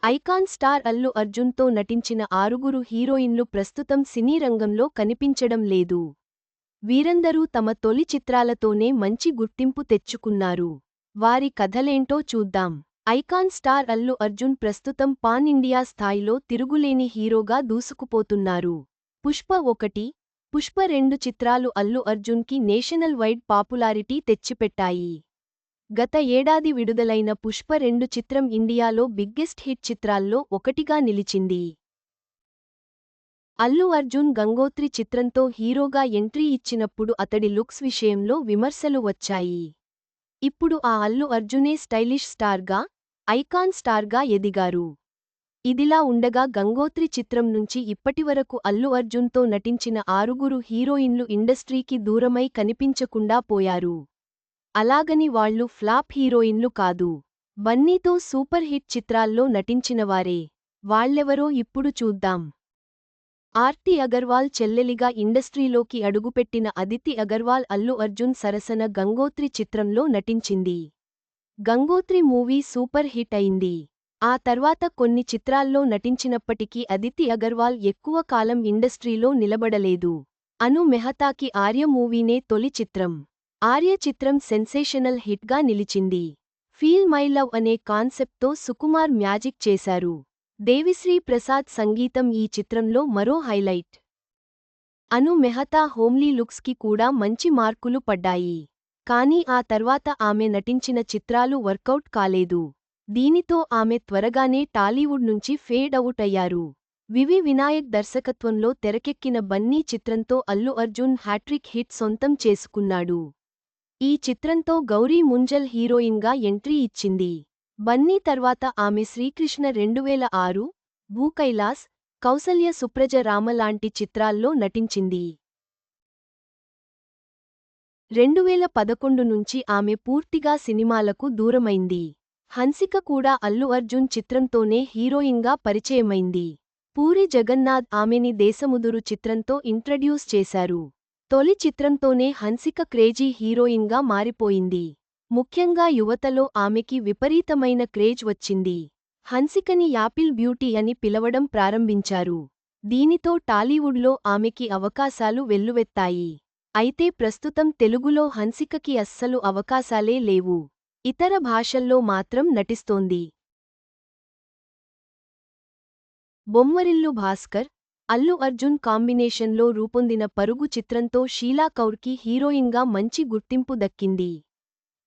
Icon star Allu అర్జున్తో నటించిన ఆరుగురు హీరోయిన్లు ప్రస్తుతం సినీ రంగంలో కనిపించడం లేదు. వీరందరూ తమ తొలి చిత్రాలతోనే మంచి గుర్తింపు తెచ్చుకున్నారు. వారి కథలేంటో చూద్దాం. ఐకాన్ స్టార్ అల్లు అర్జున్ ప్రస్తుతం పాన్ ఇండియా స్థాయిలో తిరుగులేని హీరోగా దూసుకుపోతున్నారు. పుష్ప 1, పుష్ప 2 చిత్రాలు అల్లు అర్జున్కి నేషనల్ వైడ్ పాపులారిటీ తెచ్చిపెట్టాయి. గత ఏడాది విడుదలైన పుష్ప 2 చిత్రం ఇండియాలో బిగ్గెస్ట్ హిట్ చిత్రాల్లో ఒకటిగా నిలిచింది. అల్లు అర్జున్ గంగోత్రి చిత్రంతో హీరోగా ఎంట్రీ ఇచ్చినప్పుడు అతడి లుక్స్ విషయంలో విమర్శలు వచ్చాయి. ఇప్పుడు ఆ అల్లు అర్జునే స్టైలిష్ స్టార్గా, ఐకాన్ స్టార్గా ఎదిగారు. ఇదిలా ఉండగా గంగోత్రి చిత్రం నుంచి ఇప్పటివరకు అల్లు అర్జున్తో నటించిన ఆరుగురు హీరోయిన్లు ఇండస్ట్రీకి దూరమై కనిపించకుండా పోయారు. అలాగని వాళ్లు ఫ్లాప్ హీరోయిన్లు కాదు. బన్నీతో సూపర్ హిట్ చిత్రాల్లో నటించినవారే. వాళ్లెవరో ఇప్పుడు చూద్దాం. ఆర్తి అగర్వాల్ చెల్లెలిగా ఇండస్ట్రీలోకి అడుగుపెట్టిన అదితి అగర్వాల్ అల్లు అర్జున్ సరసన గంగోత్రి చిత్రంలో నటించింది. గంగోత్రి మూవీ సూపర్ హిట్ అయింది. ఆ తర్వాత కొన్ని చిత్రాల్లో నటించినప్పటికీ అదితి అగర్వాల్ ఎక్కువ కాలం ఇండస్ట్రీలో నిలబడలేదు. అను మెహతాకి ఆర్య మూవీనే తొలి చిత్రం. ఆర్య చిత్రం సెన్సేషనల్ హిట్గా నిలిచింది. ఫీల్ మై లవ్ అనే కాన్సెప్ట్తో సుకుమార్ మ్యాజిక్ చేశారు. దేవిశ్రీ ప్రసాద్ సంగీతం ఈ చిత్రంలో మరో హైలైట్. అను మెహతా హోమ్లీ లుక్స్కి కూడా మంచి మార్కులు పడ్డాయి. కానీ ఆ తర్వాత ఆమె నటించిన చిత్రాలు వర్కౌట్ కాలేదు. దీనితో ఆమె త్వరగానే టాలీవుడ్ నుంచి ఫేడ్ అవుట్ అయ్యారు. వివి వినాయక్ దర్శకత్వంలో తెరకెక్కిన బన్నీ చిత్రంతో అల్లు అర్జున్ హ్యాట్రిక్ హిట్ సొంతం చేసుకున్నాడు. ఈ చిత్రంతో గౌరీ ముంజల్ హీరోయిన్గా ఎంట్రీ ఇచ్చింది. బన్నీ తర్వాత ఆమె శ్రీకృష్ణ 2006, భూకైలాస్, కౌసల్య సుప్రజ రామ లాంటి చిత్రాల్లో నటించింది. 2011 నుంచి ఆమె పూర్తిగా సినిమాలకు దూరమైంది. హన్సిక కూడా అల్లు అర్జున్ చిత్రంతోనే హీరోయిన్గా పరిచయమైంది. పూరి జగన్నాథ్ ఆమెని దేశముదురు చిత్రంతో ఇంట్రడ్యూస్ చేశారు. తొలి చిత్రంతోనే హన్సిక క్రేజీ హీరోయిన్గా మారిపోయింది. ముఖ్యంగా యువతలో ఆమెకి విపరీతమైన క్రేజ్ వచ్చింది. హన్సికని యాపిల్ బ్యూటీ అని పిలవడం ప్రారంభించారు. దీనితో టాలీవుడ్లో ఆమెకి అవకాశాలు వెల్లువెత్తాయి. అయితే ప్రస్తుతం తెలుగులో హన్సికకి అస్సలు అవకాశాలే లేవు. ఇతర భాషల్లో మాత్రం నటిస్తోంది. బొమ్మరిల్లు భాస్కర్, అల్లు అర్జున్ కాంబినేషన్లో రూపొందిన పరుగు చిత్రంతో షీలా కౌర్కి హీరోయిన్గా మంచి గుర్తింపు దక్కింది.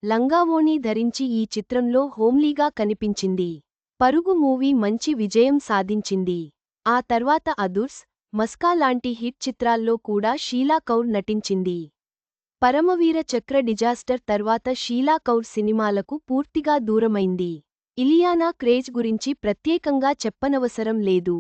లంగావోణీ ధరించి ఈ చిత్రంలో హోమ్లీగా కనిపించింది. పరుగు మూవీ మంచి విజయం సాధించింది. ఆ తర్వాత అదుర్స్, మస్కా లాంటి హిట్ చిత్రాల్లో కూడా షీలా కౌర్ నటించింది. పరమవీర చక్ర డిజాస్టర్ తర్వాత షీలా కౌర్ సినిమాలకు పూర్తిగా దూరమైంది. ఇలియానా క్రేజ్ గురించి ప్రత్యేకంగా చెప్పనవసరం లేదు.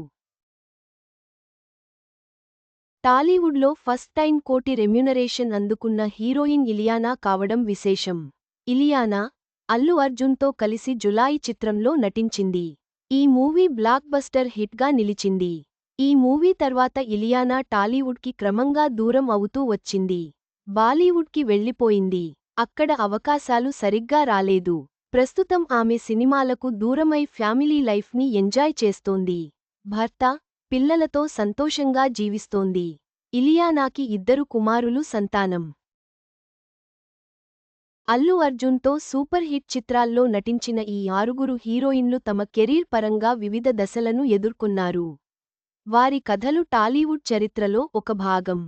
టాలీవుడ్లో ఫస్ట్ టైం కోటి రెమ్యునరేషన్ అందుకున్న హీరోయిన్ ఇలియానా కావడం విశేషం. ఇలియానా, అల్లు అర్జున్తో కలిసి జులాయి చిత్రంలో నటించింది. ఈ మూవీ బ్లాక్ బస్టర్ హిట్గా నిలిచింది. ఈ మూవీ తర్వాత ఇలియానా టాలీవుడ్కి క్రమంగా దూరం అవుతూ వచ్చింది. బాలీవుడ్కి వెళ్లిపోయింది. అక్కడ అవకాశాలు సరిగ్గా రాలేదు. ప్రస్తుతం ఆమె సినిమాలకు దూరమై ఫ్యామిలీ లైఫ్ని ఎంజాయ్ చేస్తోంది. భర్త, పిల్లలతో సంతోషంగా జీవిస్తోంది. ఇలియానాకి 2 కుమారులు సంతానం. అల్లు అర్జున్తో సూపర్ హిట్ చిత్రాల్లో నటించిన ఈ ఆరుగురు హీరోయిన్లు తమ కెరీర్ పరంగా వివిధ దశలను ఎదుర్కొన్నారు. వారి కథలు టాలీవుడ్ చరిత్రలో ఒక భాగం.